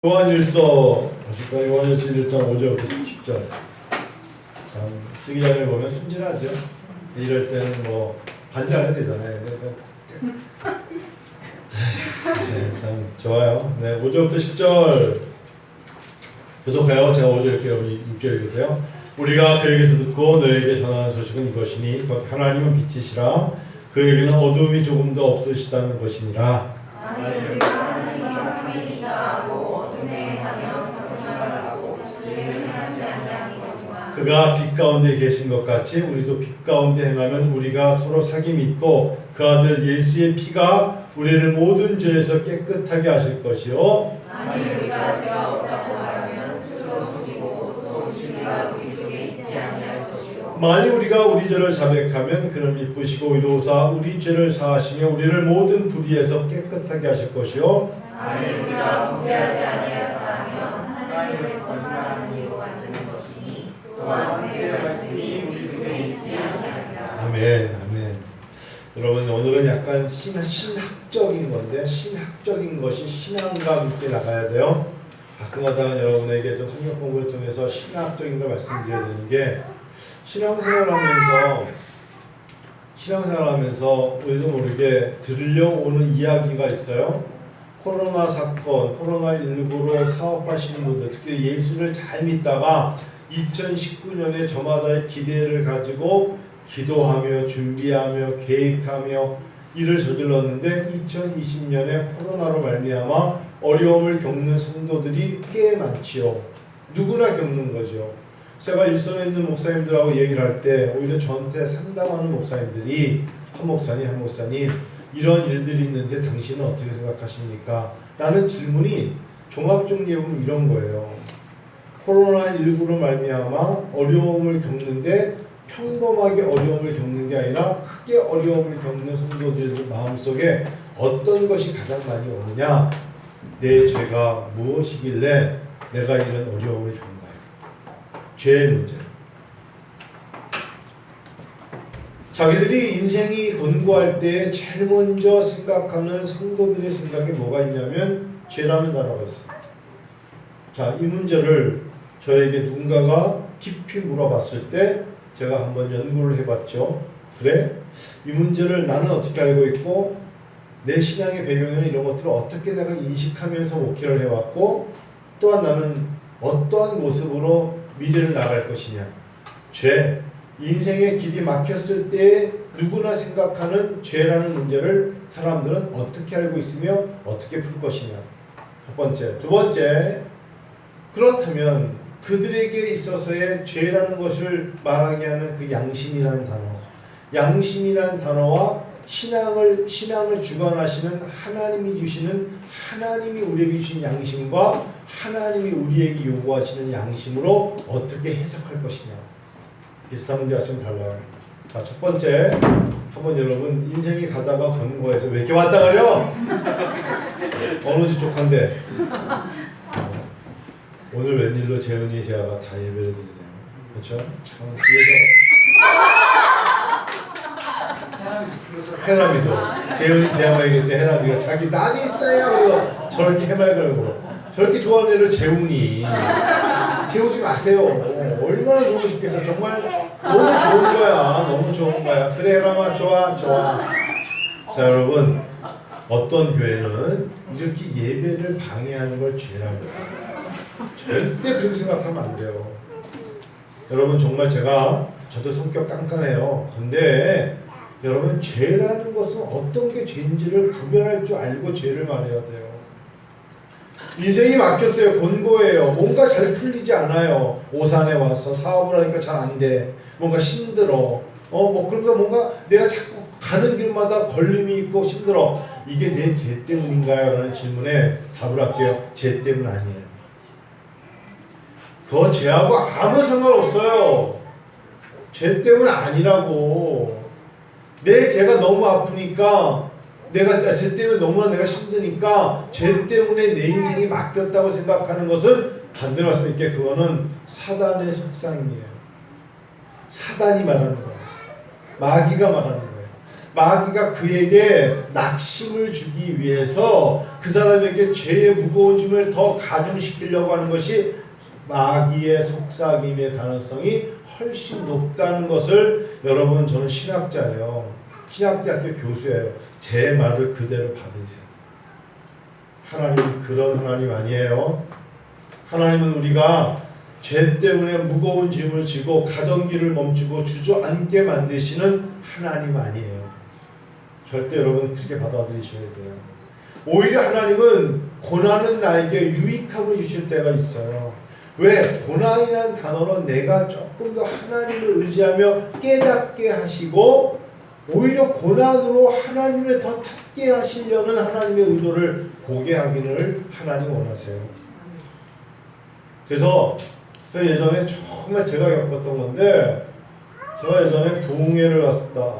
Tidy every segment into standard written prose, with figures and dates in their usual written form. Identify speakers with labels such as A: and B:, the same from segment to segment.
A: 요한일서 보실까요? 요한일서 1장 5절부터 10절. 참 쓰기 전에 보면 순진하죠. 이럴 때는 뭐 반대 안 해도 되잖아요. 네, 참 좋아요. 네, 5절부터 10절 교독해요. 제가 5절 읽게요. 6절 읽으세요. 우리가 그에게서 듣고 너에게 전하는 소식은 이것이니 곧 하나님은 빛이시라 그에게는 어두움이 조금도 없으시다는 것이니라. 그가 빛 가운데 계신 것 같이 우리도 빛 가운데 행하면 우리가 서로 사귐이 있고 그 아들 예수의 피가 우리를 모든 죄에서 깨끗하게 하실 것이요.
B: 만일 우리가 죄가 없다고 말하면 스스로 속이고 또 진리가 우리 속에 있지 아니할 것이요.
A: 만일 우리가 우리 죄를 자백하면 그는 이쁘시고 의로우사 우리 죄를 사하시며 우리를 모든 불의에서 깨끗하게 하실 것이요.
B: 만일 우리가 범죄하지 아니하였다면 하나님을 거짓말하는 이로 만드는 것이니 또한 그의 말씀이 우리 속에 있지 아니하리라.
A: 아멘, 아멘. 여러분 오늘은 약간 신학적인 건데 신학적인 것이 신앙감 있게 나가야 돼요. 가끔가다 여러분에게 좀 성경 공부를 통해서 신학적인 걸 말씀드려야 되는 게 신앙생활하면서 우리도 모르게 들려오는 이야기가 있어요. 코로나 사건, 코로나19로 사업하시는 분들, 특히 예수를 잘 믿다가 2019년에 저마다의 기대를 가지고 기도하며 준비하며 계획하며 일을 저질렀는데 2020년에 코로나로 말미암아 어려움을 겪는 성도들이 꽤 많지요. 누구나 겪는 거죠. 제가 일선에 있는 목사님들하고 얘기를 할 때 오히려 저한테 상담하는 목사님들이 한 목사님 이런 일들이 있는데 당신은 어떻게 생각하십니까? 라는 질문이 종합정리해보면 이런 거예요. 코로나19로 말미암아 어려움을 겪는데 평범하게 어려움을 겪는 게 아니라 크게 어려움을 겪는 성도들 마음속에 어떤 것이 가장 많이 오느냐? 내 죄가 무엇이길래 내가 이런 어려움을 겪나요? 죄의 문제. 자기들이 인생이 곤고할 때 제일 먼저 생각하는 성도들의 생각에 뭐가 있냐면 죄라는 단어가 있어요. 자, 이 문제를 저에게 누군가가 깊이 물어봤을 때 제가 한번 연구를 해봤죠. 그래? 이 문제를 나는 어떻게 알고 있고 내 신앙의 배경에는 이런 것들을 어떻게 내가 인식하면서 목회를 해왔고 또한 나는 어떠한 모습으로 미래를 나갈 것이냐. 죄. 인생의 길이 막혔을 때 누구나 생각하는 죄라는 문제를 사람들은 어떻게 알고 있으며 어떻게 풀 것이냐. 첫 번째. 두 번째. 그렇다면 그들에게 있어서의 죄라는 것을 말하게 하는 그 양심이라는 단어. 양심이라는 단어와 신앙을 주관하시는 하나님이 주시는 하나님이 우리에게 주신 양심과 하나님이 우리에게 요구하시는 양심으로 어떻게 해석할 것이냐. 비슷한 문제가 좀 달라요. 자, 첫 번째. 한번 여러분 인생이 가다가 곤고해서 왜 이렇게 왔다 그래요? 어느 집 족한데. 오늘 웬일로 재훈이 제아가 다 예배를 드리네요. 그렇죠? 참 그래서 해람이도 재훈이 제아가 얘기할 때 해람이가 자기 딸이 있어요. 그리고 저렇게 해맑고 저렇게 좋아하는 애를 재훈이 재우지 마세요. 얼마나 보고 싶겠어. 정말 너무 좋은 거야. 너무 좋은 거야. 그래 해람아 좋아. 자 여러분 어떤 교회는 이렇게 예배를 방해하는 걸 죄라고 해요. 절대 그렇게 생각하면 안 돼요. 여러분 정말 저도 성격 깐깐해요. 근데 여러분 죄라는 것은 어떤 게 죄인지를 구별할 줄 알고 죄를 말해야 돼요. 인생이 막혔어요. 곤고해요. 뭔가 잘 풀리지 않아요. 오산에 와서 사업을 하니까 잘 안 돼. 뭔가 힘들어. 그러면서 뭔가 내가 자꾸 가는 길마다 걸림이 있고 힘들어. 이게 내 죄 때문인가요? 라는 질문에 답을 할게요. 죄 때문 아니에요. 그 죄하고 아무 상관없어요. 죄 때문 아니라고. 내 죄가 너무 아프니까 죄 때문에 너무나 내가 힘드니까 죄 때문에 내 인생이 막혔다고 생각하는 것은 반대로 말씀드릴게 그거는 사단의 속삭임이에요. 사단이 말하는 거예요. 마귀가 말하는 거예요. 마귀가 그에게 낙심을 주기 위해서 그 사람에게 죄의 무거운 짐을 더 가중시키려고 하는 것이 마귀의 속삭임의 가능성이 훨씬 높다는 것을 여러분, 저는 신학자예요. 신학대학교 교수예요. 제 말을 그대로 받으세요. 하나님은 그런 하나님 아니에요. 하나님은 우리가 죄 때문에 무거운 짐을 지고 가던 길을 멈추고 주저앉게 만드시는 하나님 아니에요. 절대 여러분 그렇게 받아들이셔야 돼요. 오히려 하나님은 고난은 나에게 유익함을 주실 때가 있어요. 왜? 고난이라는 단어는 내가 조금 더 하나님을 의지하며 깨닫게 하시고 오히려 고난으로 하나님을 더 찾게 하시려는 하나님의 의도를 보게 하기를 하나님 원하세요. 그래서 저 예전에 정말 제가 겪었던 건데, 제가 예전에 부흥회를 갔다,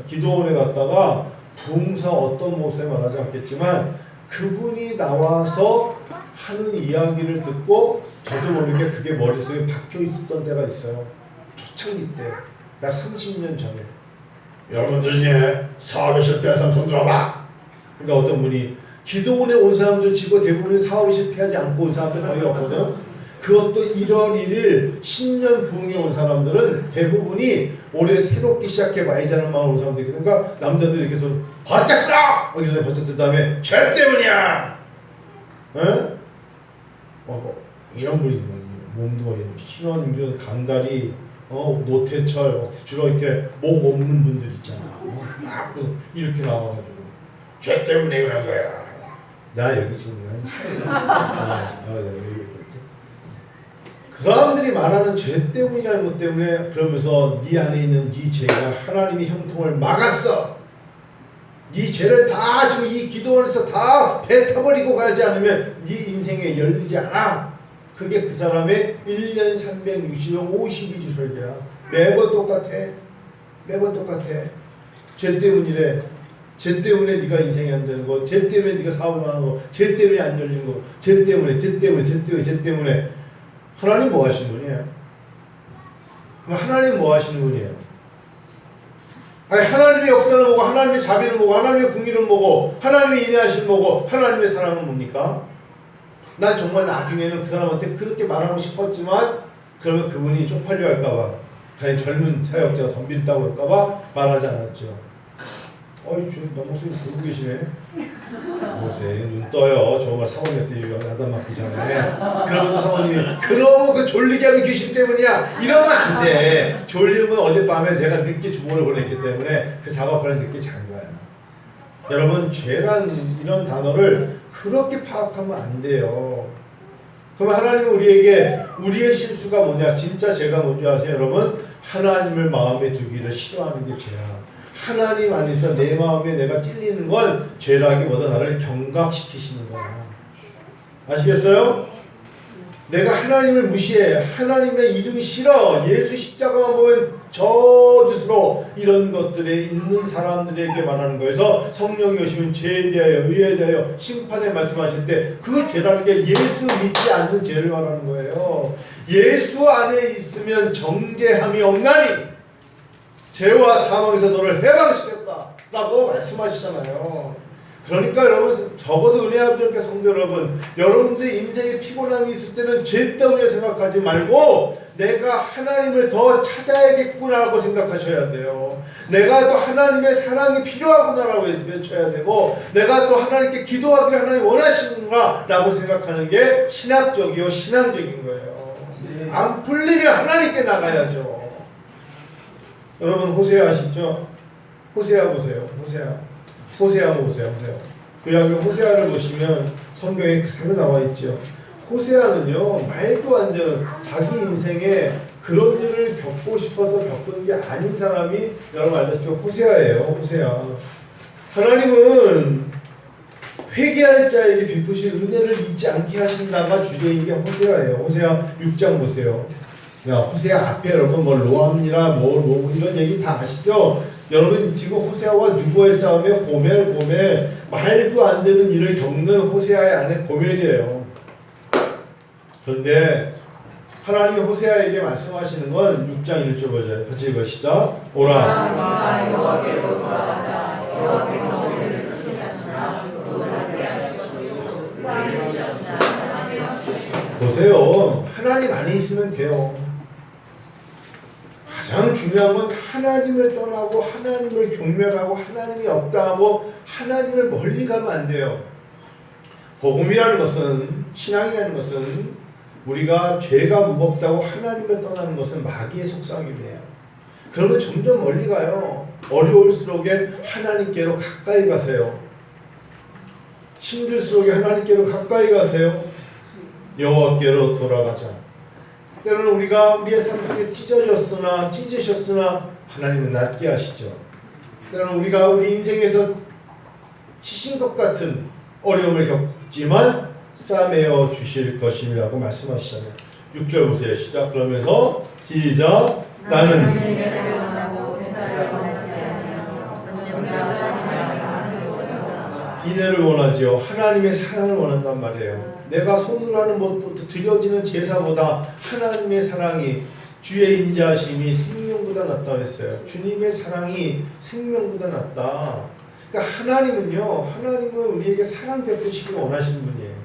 A: 기도원에 갔다가 부흥사 어떤 목사님 말하지 않겠지만 그분이 나와서 하는 이야기를 듣고 저도 모르게 그게 머릿속에 박혀 있었던 때가 있어요. 초창기 때, 약 30년 전에. 여러분들 중에 사업에 실패한 사람 손 들어봐. 그러니까 어떤 분이 기도원에 온 사람도 치고 대부분 사업에 실패하지 않고 온 사람들 거의 없거든요. 그것도 1월 1일 신년 부흥에 온 사람들은 대부분이 올해 새롭게 시작해봐야지하는 마음으로 온 사람들이, 그러니까 남자들이 이렇게 손 바짝 써! 이렇게 바짝 든 다음에 죄 때문이야! 에? 이런 분이 몸도 신원 강다리, 노태철, 주로 이렇게 목 없는 분들 있잖아. 이렇게 나와가지고 죄 때문에 그런 거야. 나 여기 지금 그 사람들이 말하는 죄 때문이라는 것 때문에, 그러면서 네 안에 있는 네 죄가 하나님의 형통을 막았어. 네 죄를 다 지금 이 기도원에서 다 뱉어버리고 가지 않으면 네 인생에 열리지 않아. 그게 그 사람의 1년 365 52주 설교야. 매번 똑같아. 매번 똑같아. 죄 때문이래. 죄 때문에 네가 인생이 안 되는 거, 죄 때문에 네가 사업을 하는 거, 죄 때문에 안 열리는 거, 죄 때문에. 하나님 뭐 하시는 분이에요? 하나님 뭐 하시는 분이에요? 아니, 하나님의 역사는 뭐고, 하나님의 자비는 뭐고, 하나님의 궁의는 뭐고, 하나님의 인내하시는 뭐고, 하나님의 사랑은 뭡니까? 난 정말 나중에는 그 사람한테 그렇게 말하고 싶었지만, 그러면 그분이 쪽팔려 할까봐, 다행히 젊은 사역자가 덤빈다고 할까봐 말하지 않았죠. 지금 나 목소리 들고 계시네. 목소리 눈 떠요. 정말 사모님한테 야단 맞기 전에. 그러면 또 사모님이 그러면 그 졸리게 하는 귀신 때문이야. 이러면 안 돼. 졸리면 어젯밤에 내가 늦게 주문을 보냈기 때문에 그 작업하는 늦게 잔 거야. 여러분, 죄라는 이런 단어를 그렇게 파악하면 안 돼요. 그럼 하나님은 우리에게 우리의 실수가 뭐냐, 진짜 죄가 뭔지 아세요, 여러분? 하나님을 마음에 두기를 싫어하는 게 죄야. 하나님 안에서 내 마음에 내가 찔리는 건 죄라기보다 나를 경각시키시는 거야. 아시겠어요? 내가 하나님을 무시해, 하나님의 이름이 싫어, 예수 십자가만 보면 저주스러워, 이런 것들에 있는 사람들에게 말하는 거에서 성령이 오시면 죄에 대하여, 의에 대하여 심판에 말씀하실 때 그 죄라는 게 예수 믿지 않는 죄를 말하는 거예요. 예수 안에 있으면 정죄함이 없나니 죄와 사망에서 너를 해방시켰다 라고 말씀하시잖아요. 그러니까 여러분, 적어도 은혜 앞에 성도 여러분, 여러분들의 인생에 피곤함이 있을 때는 죄 때문에 생각하지 말고 내가 하나님을 더 찾아야겠구나라고 생각하셔야 돼요. 내가 또 하나님의 사랑이 필요하구나라고 외쳐야 되고, 내가 또 하나님께 기도하기를 하나님 원하시는구나라고 생각하는 게 신학적이요 신앙적인 거예요. 안 풀리면 하나님께 나가야죠. 여러분, 호세아 아시죠? 호세아 보세요. 호세아 보세요. 구약의 호세아를 보시면 성경에 그대로 나와 있죠. 호세아는요, 말도 안 되는 자기 인생에 그런 일을 겪고 싶어서 겪은 게 아닌 사람이 여러분 알다시피 호세아예요. 호세아. 하나님은 회개할 자에게 베푸실 은혜를 잊지 않게 하신다가 주제인 게 호세아예요. 호세아 6장 보세요. 호세아 앞에 여러분 로암이라 이런 얘기 다 아시죠? 여러분 지금 호세아와 누구의 싸움에 고멜 말도 안 되는 일을 겪는 호세아의 아내 고멜이에요. 그런데 하나님이 호세아에게 말씀하시는 건 6장 1절 보자. 같이 읽으시죠. 오라.
B: 우리가 여호와께로 돌아가자. 여호와께서 우리를 지키셨으나 또 나게 하시고 수고를 주셨으나 사명을 주셨으나.
A: 보세요. 하나님 안에 있으면 돼요. 가장 중요한 건 하나님을 떠나고 하나님을 경멸하고 하나님이 없다 하고 하나님을 멀리 가면 안 돼요. 복음이라는 것은, 신앙이라는 것은 우리가 죄가 무겁다고 하나님을 떠나는 것은 마귀의 속삭임이에요. 그러면 점점 멀리 가요. 어려울수록에 하나님께로 가까이 가세요. 힘들수록에 하나님께로 가까이 가세요. 여호와께로 돌아가자. 때로는 우리가 우리의 삶 속에 찢으셨으나 하나님은 낫게 하시죠. 때로는 우리가 우리 인생에서 치신 것 같은 어려움을 겪지만 싸매어 주실 것임이라고 말씀하시잖아요. 6절 보세요. 시작. 그러면서 시작. 나는 인애를 원하지요. 하나님의 사랑을 원한단 말이에요. 내가 손으로 하는 것도 드려지는 제사보다 하나님의 사랑이, 주의 인자하심이 생명보다 낫다 그랬어요. 주님의 사랑이 생명보다 낫다. 그러니까 하나님은 우리에게 사랑 베푸시길 원하시는 분이에요.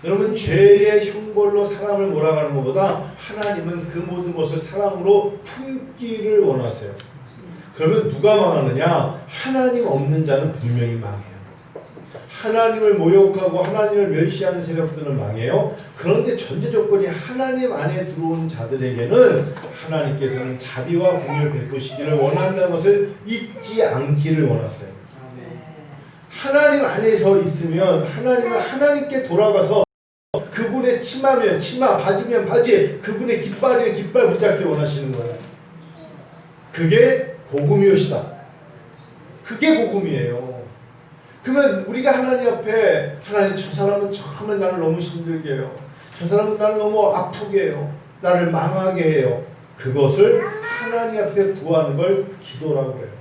A: 여러분, 죄의 형벌로 사람을 몰아가는 것보다 하나님은 그 모든 것을 사랑으로 품기를 원하세요. 그러면 누가 망하느냐? 하나님 없는 자는 분명히 망해요. 하나님을 모욕하고 하나님을 멸시하는 세력들은 망해요. 그런데 전제 조건이 하나님 안에 들어온 자들에게는 하나님께서는 자비와 공의를 베푸시기를 원한다는 것을 잊지 않기를 원하세요. 하나님 안에서 있으면 하나님은 하나님께 돌아가서 그분의 치마면 치마, 바지면 바지, 그분의 깃발이면 깃발 붙잡기 원하시는 거예요. 그게 복음이오시다. 그게 복음이에요. 그러면 우리가 하나님 앞에, 하나님, 저 사람은 정말 나를 너무 힘들게 해요. 저 사람은 나를 너무 아프게 해요. 나를 망하게 해요. 그것을 하나님 앞에 구하는 걸 기도라고 그래요.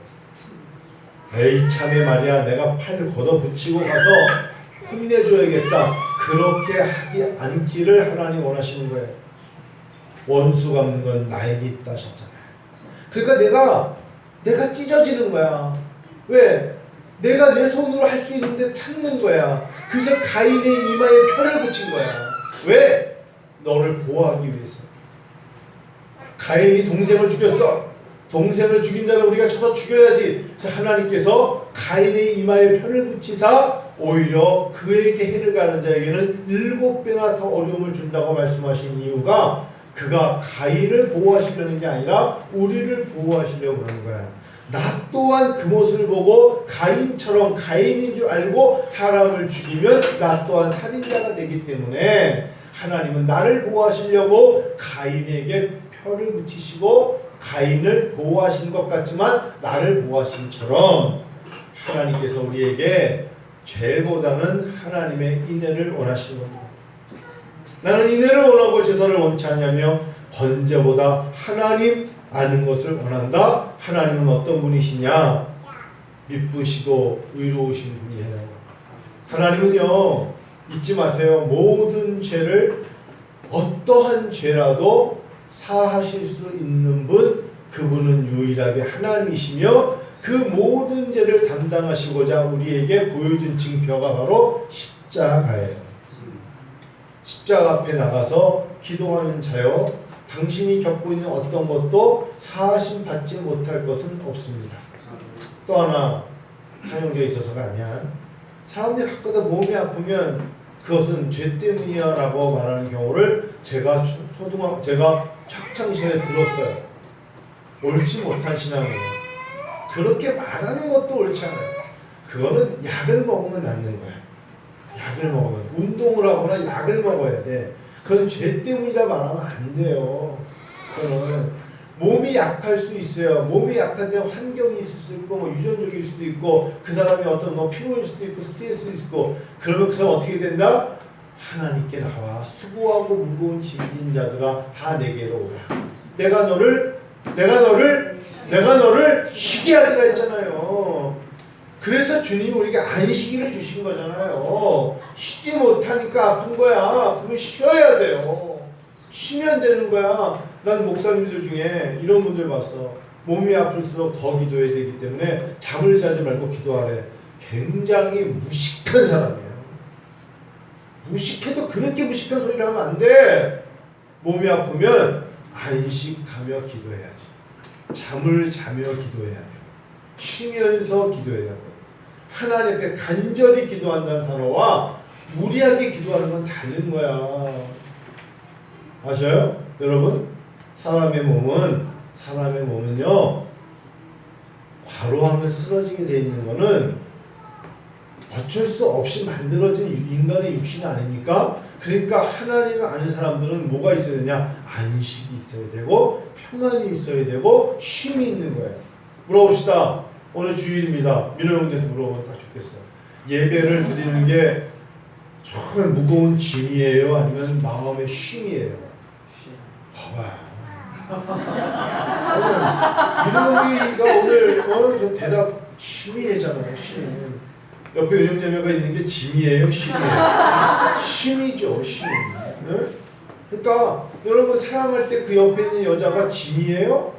A: 에이 참에 말이야, 내가 팔 걷어붙이고 가서 혼내줘야겠다. 그렇게 하지 않기를 하나님 원하시는 거예요. 원수 갚는 건 나에게 있다 하셨잖아요. 그러니까 내가 찢어지는 거야. 왜? 내가 내 손으로 할 수 있는데 참는 거야. 그래서 가인의 이마에 표를 붙인 거야. 왜? 너를 보호하기 위해서. 가인이 동생을 죽였어. 동생을 죽인 자를 우리가 쳐서 죽여야지. 그래서 하나님께서 가인의 이마에 표를 붙이사 오히려 그에게 해를 가는 자에게는 7배나 더 어려움을 준다고 말씀하신 이유가, 그가 가인을 보호하시려는 게 아니라 우리를 보호하시려고 하는 거야. 나 또한 그 모습을 보고 가인처럼 가인인 줄 알고 사람을 죽이면 나 또한 살인자가 되기 때문에 하나님은 나를 보호하시려고 가인에게 표를 붙이시고 가인을 보호하신 것 같지만 나를 보호하심처럼 하나님께서 우리에게 죄보다는 하나님의 인애를 원하시는 겁니다. 나는 인애를 원하고 제사를 원치 않냐며 번제보다 하나님 아는 것을 원한다. 하나님은 어떤 분이시냐? 미쁘시고 의로우신 분이에요. 하나님은요, 잊지 마세요. 모든 죄를, 어떠한 죄라도 사하실 수 있는 분, 그분은 유일하게 하나님이시며 그 모든 죄를 담당하시고자 우리에게 보여준 징표가 바로 십자가예요. 십자가 앞에 나가서 기도하는 자여, 당신이 겪고 있는 어떤 것도 사하심 받지 못할 것은 없습니다. 또 하나, 사용자에 있어서가 아니야. 사람들이 가끔가다 몸이 아프면 그것은 죄 때문이야 라고 말하는 경우를 제가 학창시절에 들었어요. 옳지 못한 신앙이에요. 그렇게 말하는 것도 옳지 않아요. 그거는 약을 먹으면 낫는 거야. 약을 먹으면. 운동을 하거나 약을 먹어야 돼. 그건 죄 때문이라 말하면 안 돼요. 그거는 몸이 약할 수 있어요. 몸이 약한데 환경이 있을 수 있고, 뭐 유전적일 수도 있고, 그 사람이 어떤 피로일 수도 있고, 스트레스일 수도 있고, 그러면 그 사람 어떻게 된다? 하나님께 나와. 수고하고 무거운 짐진 자들아 다 내게로 오라. 내가 너를 쉬게 하리라 했잖아요. 그래서 주님이 우리에게 안식일을 주신 거잖아요. 쉬지 못하니까 아픈 거야. 아프면 쉬어야 돼요. 쉬면 안 되는 거야. 난 목사님들 중에 이런 분들 봤어. 몸이 아플수록 더 기도해야 되기 때문에 잠을 자지 말고 기도하래. 굉장히 무식한 사람이에요. 무식해도 그렇게 무식한 소리를 하면 안 돼. 몸이 아프면 안식하며 기도해야지. 잠을 자며 기도해야 돼. 쉬면서 기도해야 돼. 하나님 앞에 간절히 기도한다는 단어와 무리하게 기도하는 건 다른 거야. 아셔요? 여러분? 사람의 몸은요 과로하면 쓰러지게 돼 있는 거는 어쩔 수 없이 만들어진 인간의 육신 아닙니까? 그러니까 하나님을 아는 사람들은 뭐가 있어야 되냐? 안식이 있어야 되고 평안이 있어야 되고 쉼이 있는 거예요. 물어봅시다. 오늘 주일입니다. 민호 형제한테 물어보면 딱 좋겠어. 예배를 드리는 게 정말 무거운 짐이에요? 아니면 마음의 쉼이에요? 봐봐. 민호 형이가 오늘 저 대답 쉼이잖아요. 쉼. 옆에 은영자매가 있는 게 짐이에요? 쉼이에요? 쉼이죠. 쉼. 네? 그러니까 여러분 사랑할 때 그 옆에 있는 여자가 짐이에요?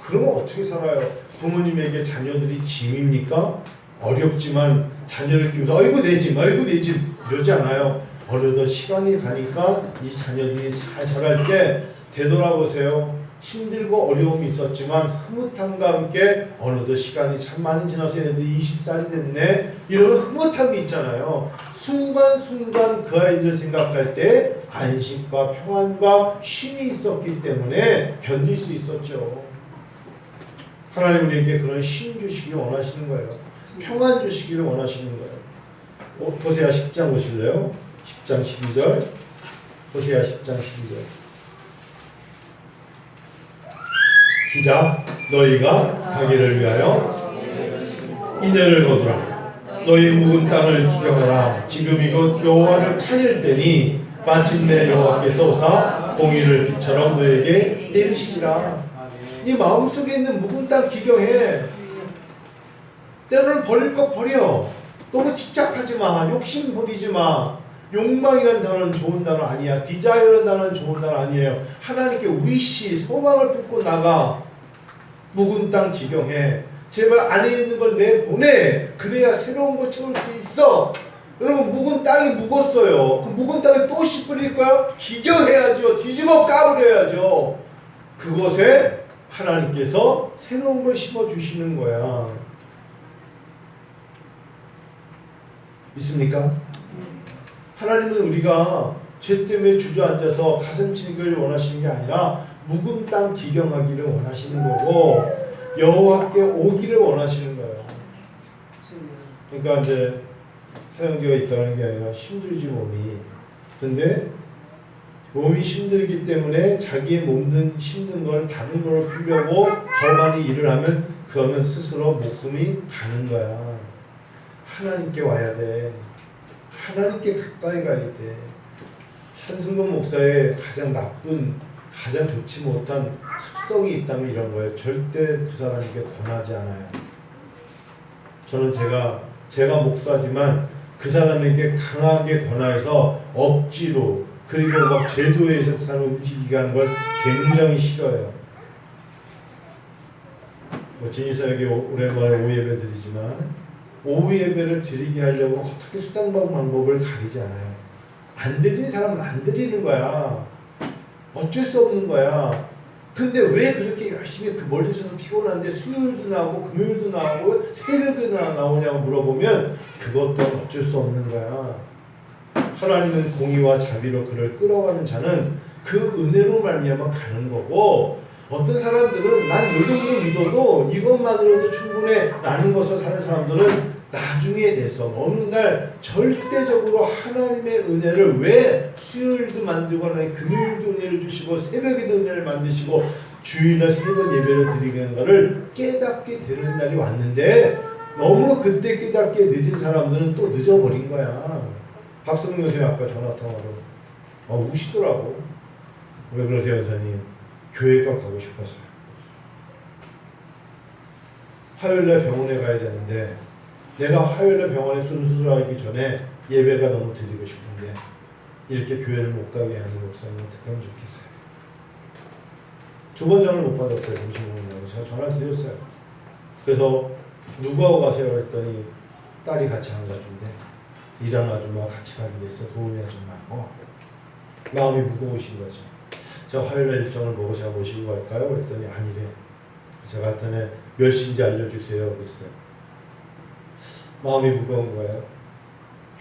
A: 그러면 어떻게 살아요? 부모님에게 자녀들이 짐입니까? 어렵지만 자녀를 키우면서 아이고 내 짐, 아이고 내 짐 이러지 않아요. 어느덧 시간이 가니까 이 자녀들이 잘 자랄 때 되돌아보세요. 힘들고 어려움이 있었지만 흐뭇함과 함께 어느덧 시간이 참 많이 지나서 얘네들이 20살이 됐네 이런 흐뭇함이 있잖아요. 순간순간 그 아이들을 생각할 때 안식과 평안과 쉼이 있었기 때문에 견딜 수 있었죠. 하나님 우리에게 그런 쉼 주시기를 원하시는 거예요. 평안 주시기를 원하시는 거예요. 호세아 10장 보실래요? 10장 12절. 호세아 10장 12절. 기자 너희가 가기를 위하여 인해를 거두라. 너희 묵은 땅을 기경하라. 지금 이곳 여호와를 찾을 때니 마침내 여호와께서 오사 공의를 비처럼 너에게 때리시리라. 네 마음속에 있는 묵은 땅 기경해. 때로는 버릴 거 버려. 너무 집착하지 마. 욕심 부리지 마. 욕망이라는 단어는 좋은 단어 아니야. 디자이어라는 단어는 좋은 단어 아니에요. 하나님께 위시, 소망을 품고 나가. 묵은 땅 기경해. 제발 안에 있는 걸 내보내. 그래야 새로운 거 채울 수 있어. 여러분 묵은 땅이 묵었어요. 그 묵은 땅에 또 씨 뿌릴 거야? 기경해야죠. 뒤집어 까버려야죠. 그곳에 하나님께서 새로운 걸 심어주시는 거야. 믿습니까? 하나님은 우리가 죄 때문에 주저앉아서 가슴 치기를 원하시는 게 아니라 묵은 땅 기경하기를 원하시는 거고 여호와께 오기를 원하시는 거예요. 그러니까 이제 사형제가 있다는 게 아니라 힘들지 몸이. 근데 몸이 힘들기 때문에 자기의 몸든 힘든 걸 다른 걸로 풀려고 더 많이 일을 하면 그거는 스스로 목숨이 가는 거야. 하나님께 와야 돼. 하나님께 가까이 가야 돼. 한승근 목사의 가장 나쁜, 가장 좋지 못한 습성이 있다면 이런 거예요. 절대 그 사람에게 권하지 않아요. 저는 제가 목사지만 그 사람에게 강하게 권하여서 억지로 그리고 막 제도에 의해서 그 사람을 움직이게 하는 걸 굉장히 싫어해요. 진이사에게 오랜만에 오후 예배 드리지만 오후 예배를 드리게 하려고 어떻게 수단 방법을 가리지 않아요. 안 드리는 사람은 안 드리는 거야. 어쩔 수 없는 거야. 근데 왜 그렇게 열심히 그 멀리서도 피곤한데 수요일도 나오고 금요일도 나오고 새벽에 나오냐고 물어보면 그것도 어쩔 수 없는 거야. 하나님은 공의와 자비로 그를 끌어가는 자는 그 은혜로 말미암아 가는 거고 어떤 사람들은 난 이 정도 믿어도 이것만으로도 충분해 라는 것을 사는 사람들은 나중에 돼서 어느 날 절대적으로 하나님의 은혜를 왜 수요일도 만들고 하나님 금요일도 은혜를 주시고 새벽에도 은혜를 만드시고 주일날 새벽 예배를 드리는 것을 깨닫게 되는 날이 왔는데 너무 그때 깨닫게 늦은 사람들은 또 늦어버린 거야. 박성민 교수님 아까 전화통화로 우시더라고. 왜 그러세요 선생님? 교회가 가고 싶었어요. 화요일날 병원에 가야 되는데 내가 화요일날 병원에 수술하기 전에 예배가 너무 드리고 싶은데 이렇게 교회를 못 가게 하는 목사님 어떻게 하면 좋겠어요? 2번 전화를 못 받았어요. 점심먹으려고 제가 전화 드렸어요. 그래서 누구하고 가세요? 했더니 딸이 같이 안 가준대. 일하는 아줌마 같이 가는 데 있어. 도우미 아줌마. 마음이 무거우신 거죠. 제가 화요일 일정을 보고 제가 모시고 갈까요? 했더니 아니래. 제가 하여튼에 몇 시인지 알려주세요. 그랬어요. 마음이 무거운 거예요.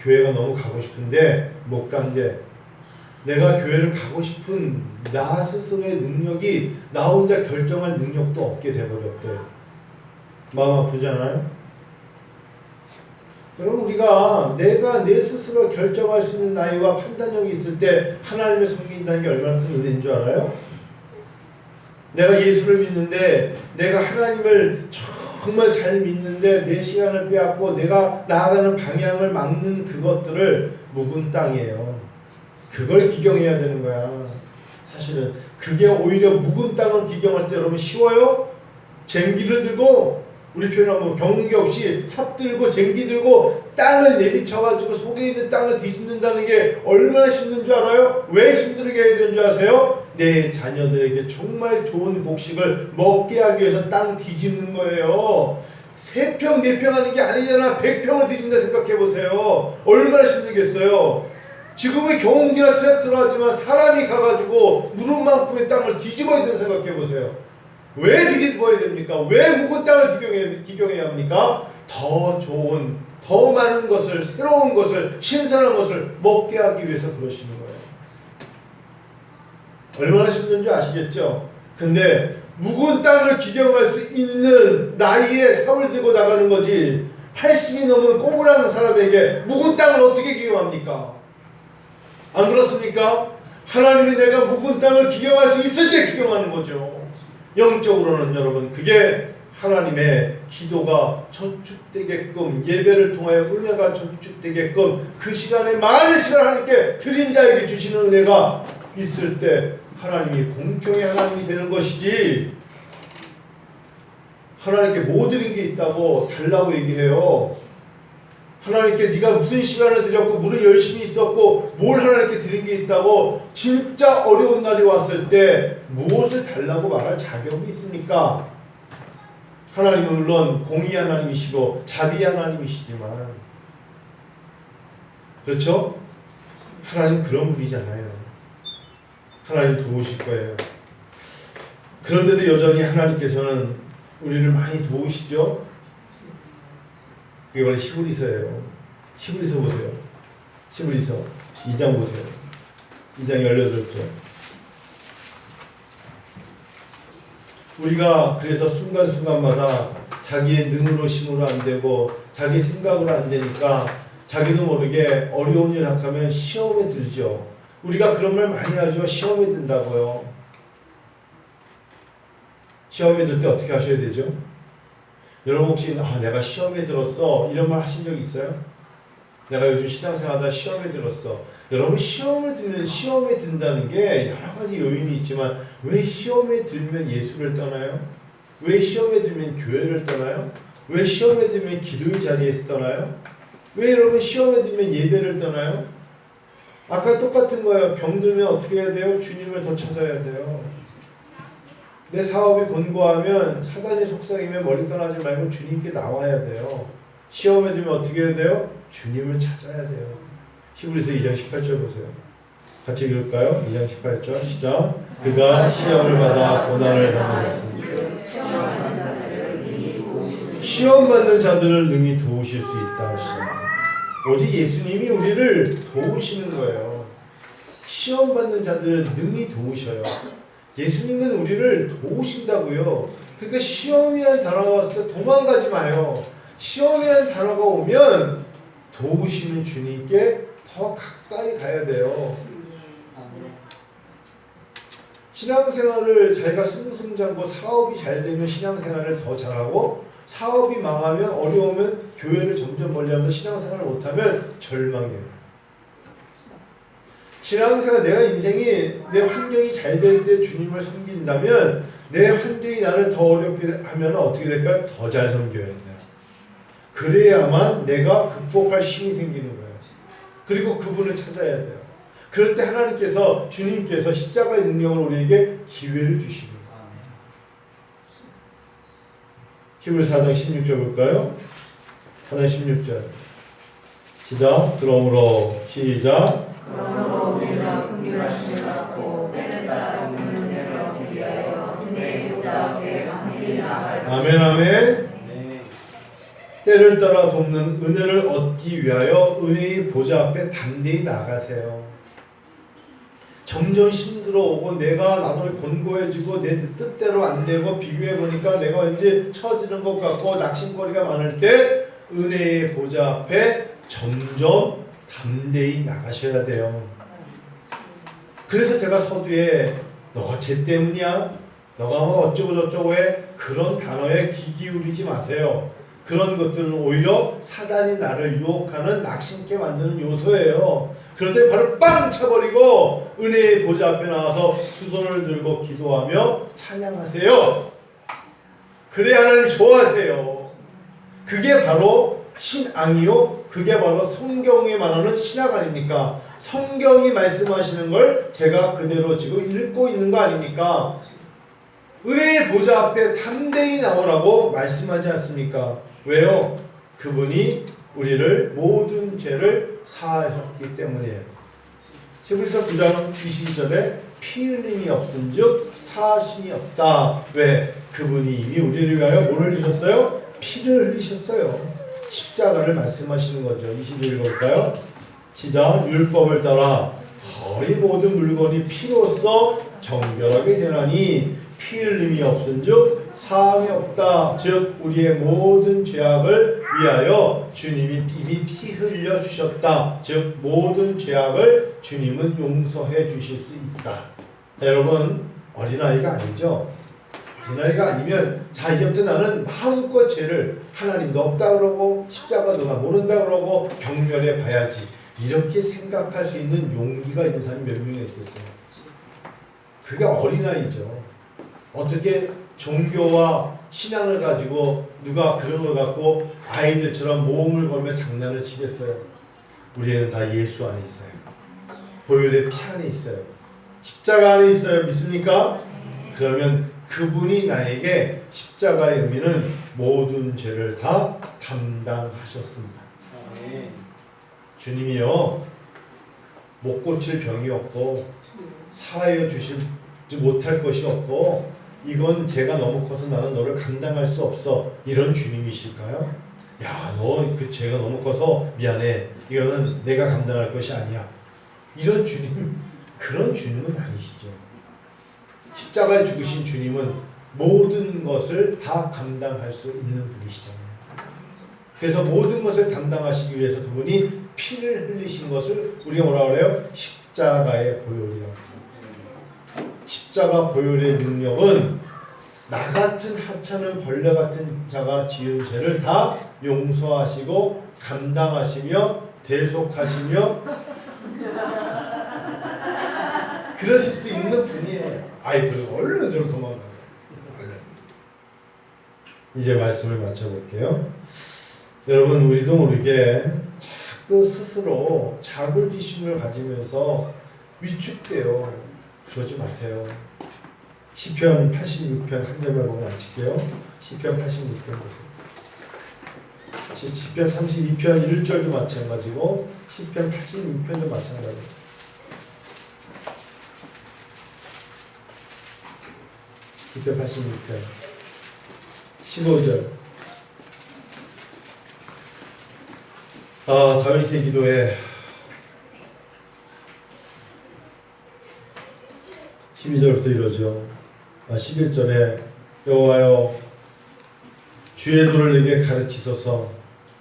A: 교회가 너무 가고 싶은데 못 간대. 내가 교회를 가고 싶은 나 스스로의 능력이 나 혼자 결정할 능력도 없게 돼버렸대. 마음 아프잖아요? 여러분 우리가 내가 내 스스로 결정할 수 있는 나이와 판단력이 있을 때 하나님을 섬긴다는 게 얼마나 큰 은혜인 줄 알아요? 내가 예수를 믿는데 내가 하나님을 정말 잘 믿는데 내 시간을 빼앗고 내가 나아가는 방향을 막는 그것들을 묵은 땅이에요. 그걸 기경해야 되는 거야. 사실은 그게 오히려 묵은 땅을 기경할 때 여러분 쉬워요? 쟁기를 들고 우리 표현하면 경계 없이 삽 들고 쟁기 들고 땅을 내리쳐가지고 속에 있는 땅을 뒤집는다는 게 얼마나 힘든 줄 알아요? 왜 힘들게 해야 되는 줄 아세요? 내 자녀들에게 정말 좋은 곡식을 먹게 하기 위해서 땅 뒤집는 거예요. 3평, 4평 하는 게 아니잖아. 100평을 뒤집는다 생각해보세요. 얼마나 힘들겠어요. 지금은 경운기나 트랙터로 하지만 사람이 가가지고 무릎만큼의 땅을 뒤집어야 된다 생각해보세요. 왜 뒤집어야 됩니까? 왜 묵은 땅을 기경해야 합니까? 더 좋은, 더 많은 것을, 새로운 것을, 신선한 것을 먹게 하기 위해서 그러시는 거예요. 얼마나 힘든지 아시겠죠? 근데 묵은 땅을 기경할 수 있는 나이에 삽을 들고 나가는 거지 80이 넘은 꼬부랑 사람에게 묵은 땅을 어떻게 기경합니까? 안 그렇습니까? 하나님이 내가 묵은 땅을 기경할 수 있을 때 기경하는 거죠. 영적으로는 여러분 그게 하나님의 기도가 저축되게끔 예배를 통하여 은혜가 저축되게끔 그 시간에 많은 시간을 하나님께 드린 자에게 주시는 은혜가 있을 때 하나님이 공평의 하나님이 되는 것이지 하나님께 뭐 드린 게 있다고 달라고 얘기해요. 하나님께 네가 무슨 시간을 드렸고 무슨 열심히 있었고 뭘 하나님께 드린 게 있다고 진짜 어려운 날이 왔을 때 무엇을 달라고 말할 자격이 있습니까? 하나님은 물론 공의 하나님이시고 자비 하나님이시지만 그렇죠? 하나님 그런 분이잖아요. 하나님 도우실 거예요. 그런데도 여전히 하나님께서는 우리를 많이 도우시죠? 그게 바로 히브리서예요. 히브리서 보세요. 히브리서 2장 보세요. 2장 18절. 우리가 그래서 순간순간마다 자기의 능으로 힘으로 안 되고 자기 생각으로 안 되니까 자기도 모르게 어려운 일 생각하면 시험에 들죠. 우리가 그런 말 많이 하죠. 시험에 든다고요. 시험에 들 때 어떻게 하셔야 되죠? 여러분 혹시 내가 시험에 들었어 이런 말 하신 적 있어요? 내가 요즘 신앙생활하다 시험에 들었어. 여러분 시험에 든다는 게 여러 가지 요인이 있지만 왜 시험에 들면 예수를 떠나요? 왜 시험에 들면 교회를 떠나요? 왜 시험에 들면 기도의 자리에서 떠나요? 왜 여러분 시험에 들면 예배를 떠나요? 아까 똑같은 거예요. 병들면 어떻게 해야 돼요? 주님을 더 찾아야 돼요. 내 사업이 곤고하면 사단이 속삭이면 멀리 떠나지 말고 주님께 나와야 돼요. 시험에 들면 어떻게 해야 돼요? 주님을 찾아야 돼요. 히브리서 2장 18절 보세요. 같이 읽을까요? 2장 18절 시작. 그가 시험을 받아 고난을 당하였습니다. 시험 받는 자들을 능히 도우실 수 있다 하시잖아요. 오직 예수님이 우리를 도우시는 거예요. 시험 받는 자들을 능히 도우셔요. 예수님은 우리를 도우신다고요. 그러니까 시험이라는 단어가 왔을 때 도망가지 마요. 시험이라는 단어가 오면 도우시는 주님께 더 가까이 가야 돼요. 신앙생활을 자기가 승승장구 사업이 잘 되면 신앙생활을 더 잘하고 사업이 망하면 어려우면 교회를 점점 멀리하면서 신앙생활을 못하면 절망해요. 신앙생활 내가 인생이 내 환경이 잘 될 때 주님을 섬긴다면 내 환경이 나를 더 어렵게 하면 어떻게 될까요? 더 잘 섬겨야 돼요. 그래야만 내가 극복할 힘이 생기는 거예요. 그리고 그분을 찾아야 돼요. 그럴 때 하나님께서 주님께서 십자가의 능력을 우리에게 기회를 주십니다. 히브리서 4장 16절 볼까요? 4장 16절 시작. 그러므로 시작.
B: 그러므로 우리가 긍휼하심을 받고 때를 따라 돕는 은혜를 얻기 위하여 은혜의 보좌 앞에 강렬히 나아갈
A: 아멘 아멘. 때를 따라 돕는 은혜를 얻기 위하여 은혜의 보좌 앞에 담대히 나가세요. 점점 힘들어오고 내가 나도 곤고해지고 내 뜻대로 안 되고 비교해보니까 내가 왠지 처지는 것 같고 낙심거리가 많을 때 은혜의 보좌 앞에 점점 담대히 나가셔야 돼요. 그래서 제가 서두에 너가 쟤 때문이야? 너가 뭐 어쩌고 저쩌고 해? 그런 단어에 귀 기울이지 마세요. 그런 것들은 오히려 사단이 나를 유혹하는 낙심케 만드는 요소예요. 그럴 때 바로 빵 쳐버리고 은혜의 보좌 앞에 나와서 두 손을 들고 기도하며 찬양하세요. 그래야 하나님 좋아하세요. 그게 바로 신앙이요. 그게 바로 성경에 말하는 신학 아닙니까? 성경이 말씀하시는 걸 제가 그대로 지금 읽고 있는 거 아닙니까? 은혜의 보좌 앞에 담대히 나오라고 말씀하지 않습니까? 왜요? 그분이 우리를 모든 죄를 사하셨기 때문이에요. 히브리서 9장 22절에 피 흘림이 없은즉 사하심이 없다. 왜? 그분이 이미 우리를 위하여 뭘 흘리셨어요? 피를 흘리셨어요. 십자가를 말씀하시는 거죠. 22절 볼까요? 시작. 율법을 따라 거의 모든 물건이 피로써 정결하게 되나니 피 흘림이 없은즉 사함이 없다. 즉 우리의 모든 죄악을 위하여 주님이 이미 피 흘려 주셨다. 즉 모든 죄악을 주님은 용서해 주실 수 있다. 자, 여러분 어린아이가 아니죠. 어린아이가 아니면 자 이제부터 나는 마음껏 죄를 하나님도 없다 그러고 십자가도 나 모른다 그러고 경멸해 봐야지 이렇게 생각할 수 있는 용기가 있는 사람이 몇 명이 있겠어요. 그게 어린아이죠. 어떻게 종교와 신앙을 가지고 누가 그런 걸 갖고 아이들처럼 모험을 걸며 장난을 치겠어요. 우리는 다 예수 안에 있어요. 보혈의 피 안에 있어요. 십자가 안에 있어요. 믿습니까? 그러면 그분이 나에게 십자가의 의미는 모든 죄를 다 담당하셨습니다. 주님이요 못 고칠 병이 없고 사하여 주지 못할 것이 없고 이건 죄가 너무 커서 나는 너를 감당할 수 없어 이런 주님이실까요? 야, 너 그 죄가 너무 커서 미안해 이거는 내가 감당할 것이 아니야 이런 주님 그런 주님은 아니시죠. 십자가에 죽으신 주님은 모든 것을 다 감당할 수 있는 분이시잖아요. 그래서 모든 것을 감당하시기 위해서 그분이 피를 흘리신 것을 우리가 뭐라고 그래요? 십자가의 보혈이라고. 십자가 보혈의 능력은 나 같은 하찮은 벌레 같은 자가 지은 죄를 다 용서하시고 감당하시며 대속하시며 그러실 수 있는 분이에요. 아이 그리고 얼른 좀 도망가요. 이제 말씀을 마쳐볼게요. 여러분 우리도 모르게 자꾸 스스로 자굴지심을 가지면서 위축돼요. 그러지 마세요. 시편 86편 한 절만 보고 마칠게요. 시편 86편 보세요. 시편 32편 1절도 마찬가지고 시편 86편도 마찬가지고 시편 86편 15절 다윗의 기도에 12절부터 이러죠. 11절에 여호와여 주의 도를 내게 가르치소서.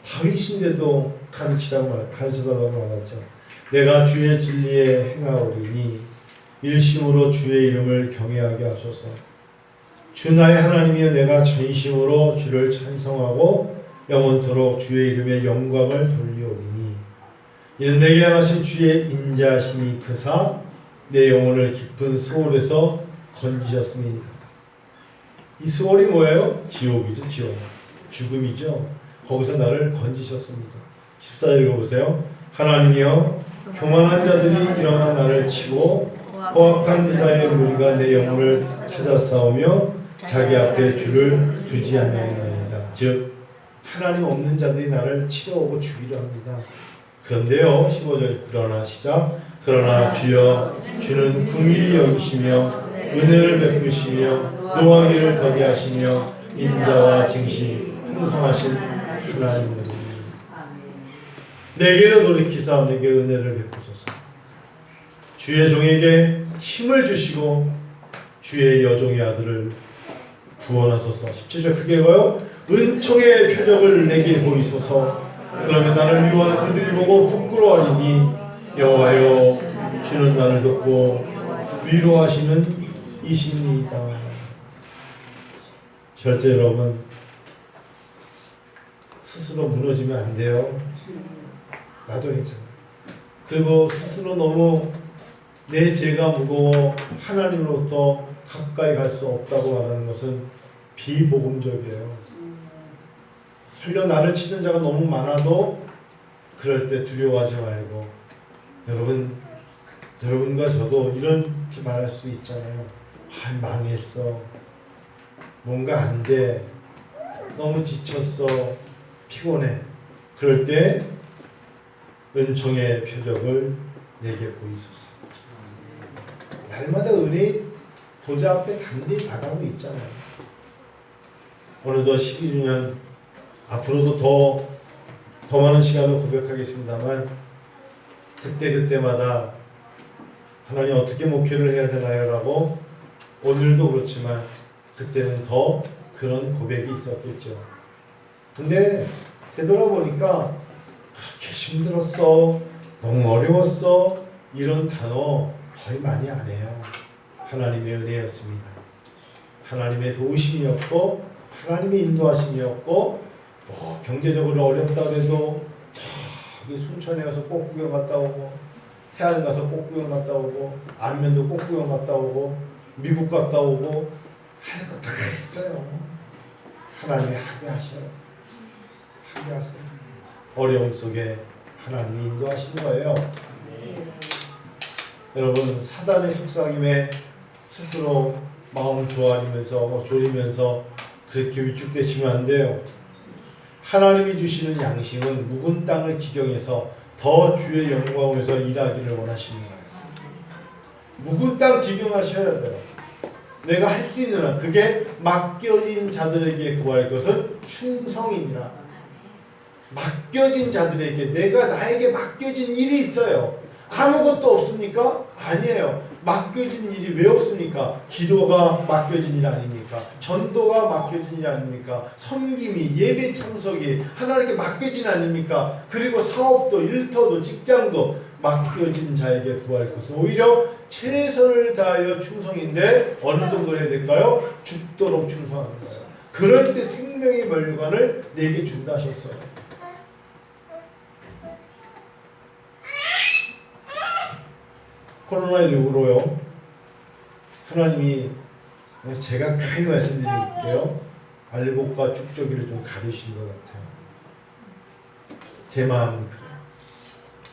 A: 다윗인데도 가르쳐달라고 말하죠. 내가 주의 진리에 행하오리니 일심으로 주의 이름을 경외하게 하소서. 주 나의 하나님이여 내가 전심으로 주를 찬송하고 영원토록 주의 이름의 영광을 돌리오리니 이는 내게 행하신 주의 인자하심이 크사 내 영혼을 깊은 수월에서 건지셨습니다. 이 수월이 뭐예요? 지옥이죠. 지옥. 죽음이죠. 거기서 나를 건지셨습니다. 14절 읽어보세요. 하나님이여 교만한 자들이 일어나 나를 치고 고악한 자의 무리가 내 영혼을 찾아 싸우며 자기 앞에 줄을 두지 아니하나이다. 즉 하나님 없는 자들이 나를 치러오고 죽이려 합니다. 그런데요 15절 그러나 시작 그러나 주여 주는 긍휼히 여기시며 은혜를 베푸시며 노하기를 더디하시며 인자와 증시 풍성하신 하나님이니 내게로 돌이키사 내게 은혜를 베푸소서. 주의 종에게 힘을 주시고 주의 여종의 아들을 구원하소서. 17절 크게 읽어요. 은총의 표적을 내게 보이소서. 그러면 나를 미워하는 그들이 보고 부끄러워하리니 여호와여 주는 나를 돕고 위로하시는 이신이다. 절대 여러분 스스로 무너지면 안 돼요. 나도 괜찮아. 그리고 스스로 너무 내 죄가 무거워 하나님으로부터 가까이 갈 수 없다고 말하는 것은 비복음적이에요. 설령 나를 치는 자가 너무 많아도 그럴 때 두려워하지 말고 여러분과 저도 이렇게 말할 수 있잖아요. 아, 망했어. 뭔가 안 돼. 너무 지쳤어. 피곤해. 그럴 때 은총의 표적을 내게 보이소서. 날마다 은혜 보좌 앞에 담대히 나가고 있잖아요. 어느덧 12주년 앞으로도 더 많은 시간을 고백하겠습니다만 그때마다 하나님 어떻게 목회를 해야 되나요? 라고 오늘도 그렇지만 그때는 더 그런 고백이 있었겠죠. 근데 되돌아보니까 그렇게 힘들었어, 너무 어려웠어 이런 단어 거의 많이 안 해요. 하나님의 은혜였습니다. 하나님의 도우심이었고 하나님의 인도하심이었고 경제적으로 어렵다고 해도 저기 순천에 가서 꼭 구경 갔다 오고 태안 가서 꼭 구경 갔다 오고 안면도 꼭 구경 갔다 오고 미국 갔다 오고 할 거 다 했어요. 하나님이 하게 하셔요. 하게 하세요. 어려움 속에 하나님이 인도하시는 거예요. 여러분 사단의 속삭임에 스스로 마음 조아리면서 졸이면서 그렇게 위축되시면 안 돼요. 하나님이 주시는 양심은 묵은 땅을 기경해서 더 주의 영광을 위해서 일하기를 원하시는 거예요. 묵은 땅 기경하셔야 돼요. 내가 할 수 있는 한 그게 맡겨진 자들에게 구할 것은 충성이니라. 맡겨진 자들에게 나에게 맡겨진 일이 있어요. 아무것도 없습니까? 아니에요. 맡겨진 일이 왜 없습니까? 기도가 맡겨진 일 아닙니까? 전도가 맡겨진 일 아닙니까? 섬김이 예배 참석이 하나님께 맡겨진 일 아닙니까? 그리고 사업도 일터도 직장도 맡겨진 자에게 구할 것은 오히려 최선을 다하여 충성인데 어느 정도 해야 될까요? 죽도록 충성하는 거예요. 그럴 때 생명의 멸관을 내게 준다 하셨어요. 코로나19로요. 하나님이 제가 크게 말씀드릴게요. 알곡과 쭉저기를 좀 가르신 것 같아요. 제 마음은 그래요.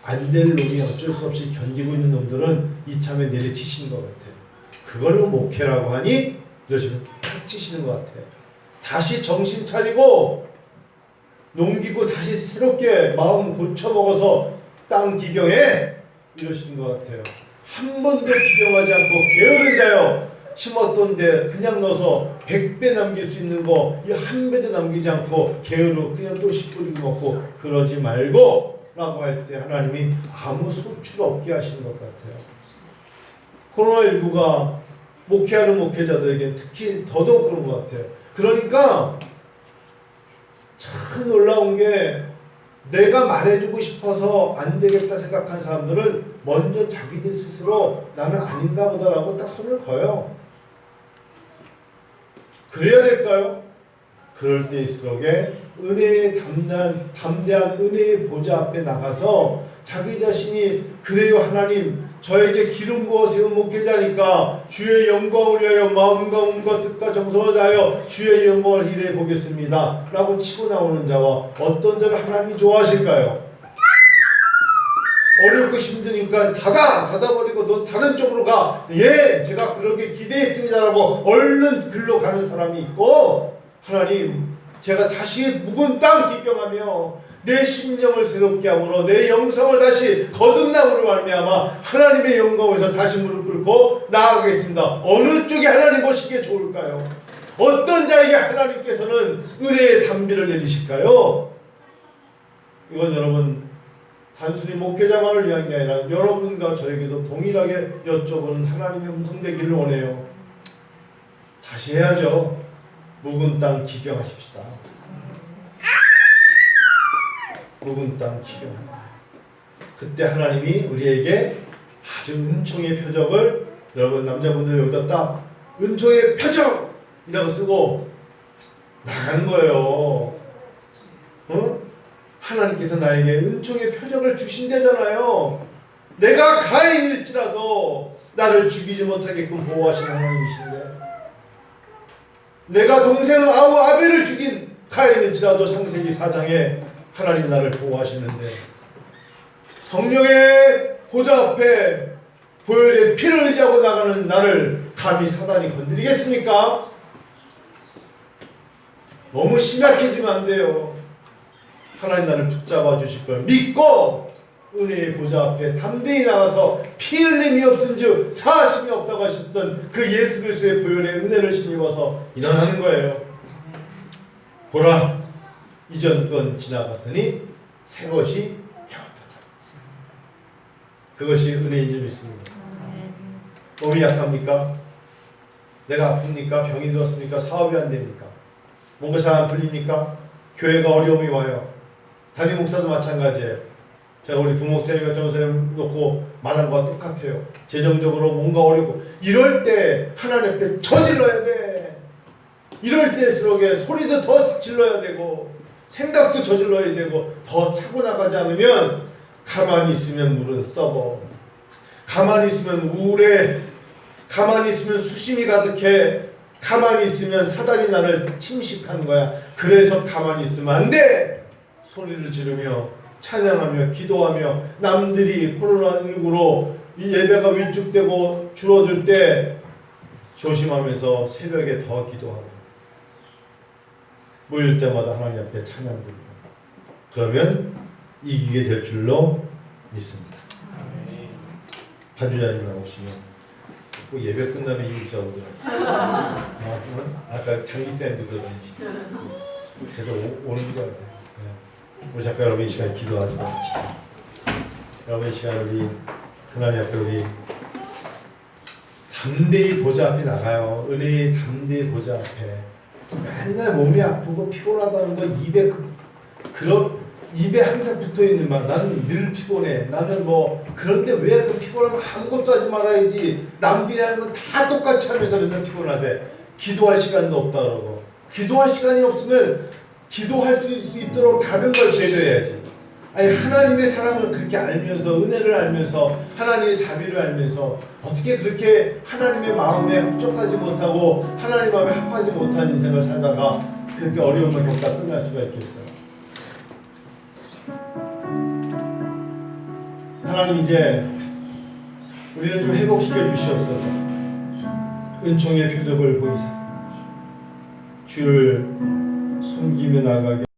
A: 안 될 놈이 어쩔 수 없이 견디고 있는 놈들은 이참에 내리치시는 것 같아요. 그걸로 목회라고 하니 이러시면 탁 치시는 것 같아요. 다시 정신 차리고 농기고 다시 새롭게 마음 고쳐먹어서 땅 기경해 이러시는 것 같아요. 한 번도 기경하지 않고 게으른 자여 심었던데 그냥 넣어서 100배 남길 수 있는 거 이 한 배도 남기지 않고 게으르고 그냥 또 씨 뿌리고 먹고 그러지 말고 라고 할 때 하나님이 아무 소출 없게 하시는 것 같아요. 코로나19가 목회하는 목회자들에게 특히 더더욱 그런 것 같아요. 그러니까 참 놀라운 게 내가 말해주고 싶어서 안 되겠다 생각한 사람들은 먼저 자기들 스스로 나는 아닌가 보다라고 딱 손을 거요. 그래야 될까요? 그럴 때일수록에 은혜의 담대한 은혜의 보좌 앞에 나가서 자기 자신이 그래요 하나님 저에게 기름 부어 세운 목회자니까 주의 영광을 위하여 마음과 몸과 뜻과 정성을 다하여 주의 영광을 일해 보겠습니다 라고 치고 나오는 자와 어떤 자를 하나님이 좋아하실까요? 어렵고 힘드니까 닫아버리고 넌 다른 쪽으로 가. 예, 제가 그렇게 기대했습니다라고 얼른 글로 가는 사람이 있고, 하나님, 제가 다시 묵은 땅 기경하며 내 심령을 새롭게 함으로 내 영성을 다시 거듭남으로 말미암아 하나님의 영광에서 다시 무릎 꿇고 나아가겠습니다. 어느 쪽에 하나님 보시기에 좋을까요? 어떤 자에게 하나님께서는 은혜의 단비를 내리실까요? 이건 여러분 단순히 목회자만을 위한 게 아니라 여러분과 저에게도 동일하게 여쭤보는 하나님의 음성 되기를 원해요. 다시 해야죠. 묵은 땅 기경하십시다. 묵은 땅 기경합니다. 그때 하나님이 우리에게 아주 은총의 표적을, 여러분 남자분들 여기다 딱 은총의 표적이라고 쓰고 나가는 거예요. 하나님께서 나에게 은총의 표적을 주신대잖아요. 내가 가인일지라도 나를 죽이지 못하게끔 보호하시는 하나님이신데, 내가 동생 아벨을 죽인 가인일지라도 창세기 4장에 하나님이 나를 보호하시는데, 성령의 보좌 앞에 보혈의 피를 의지하고 나가는 나를 감히 사단이 건드리겠습니까? 너무 심약해지면 안 돼요. 하나님 나를 붙잡아 주실 걸 믿고 은혜의 보좌 앞에 담대히 나가서 피 흘림이 없은즉 사하심이 없다고 하셨던 그 예수 그리스도의 보혈의 은혜를 힘입어서 일어나는 거예요. 보라, 이전 건 지나갔으니 새 것이 되었다. 그것이 은혜인 줄 믿습니다. 몸이 약합니까? 내가 아픕니까? 병이 들었습니까? 사업이 안 됩니까? 뭔가 잘 안 풀립니까? 교회가 어려움이 와요. 담임 목사도 마찬가지예요. 제가 우리 부목사님과 전사님 놓고 말한 거와 똑같아요. 재정적으로 뭔가 어렵고 이럴 때 하나님 앞에 저질러야 돼. 이럴 때일수록에 소리도 더 질러야 되고 생각도 저질러야 되고 더 차고 나가지 않으면 가만히 있으면 물은 썩어. 가만히 있으면 우울해. 가만히 있으면 수심이 가득해. 가만히 있으면 사단이 나를 침식하는 거야. 그래서 가만히 있으면 안 돼. 소리를 지르며 찬양하며 기도하며, 남들이 코로나19로 이 예배가 위축되고 줄어들 때 조심하면서 새벽에 더 기도하고 모일 때마다 하나님 앞에 찬양 드리고, 그러면 이기게 될 줄로 믿습니다. 반주자님 나오시면 꼭 예배 끝나면 이기자 오더라고요. 아까 장기쌤도 그러던지 계속 오는 거야. 우리 작가 여러분 이 시간에 기도하지 마시죠. 여러분 이 시간에 우리 하나님 앞에 우리 담대히 보좌 앞에 나가요. 은혜의 담대히 보좌 앞에. 맨날 몸이 아프고 피곤하다는 거 입에 항상 붙어있는 말. 나는 늘 피곤해. 나는 뭐 그런데 왜 그 피곤하면 아무것도 하지 말아야지. 남들이 하는 건 다 똑같이 하면서 맨날 피곤하대. 기도할 시간도 없다 그러고. 기도할 시간이 없으면 기도할 수 있도록 다른 걸 제도해야지. 아니 하나님의 사랑을 그렇게 알면서, 은혜를 알면서, 하나님의 자비를 알면서 어떻게 그렇게 하나님의 마음에 합족하지 못하고 하나님 마음에 합하지 못한 인생을 살다가 그렇게 어려움을 겪다 끝날 수가 있겠어요. 하나님 이제 우리를 좀 회복시켜 주시옵소서. 은총의 표적을 보이사 주를 섬기며 나가게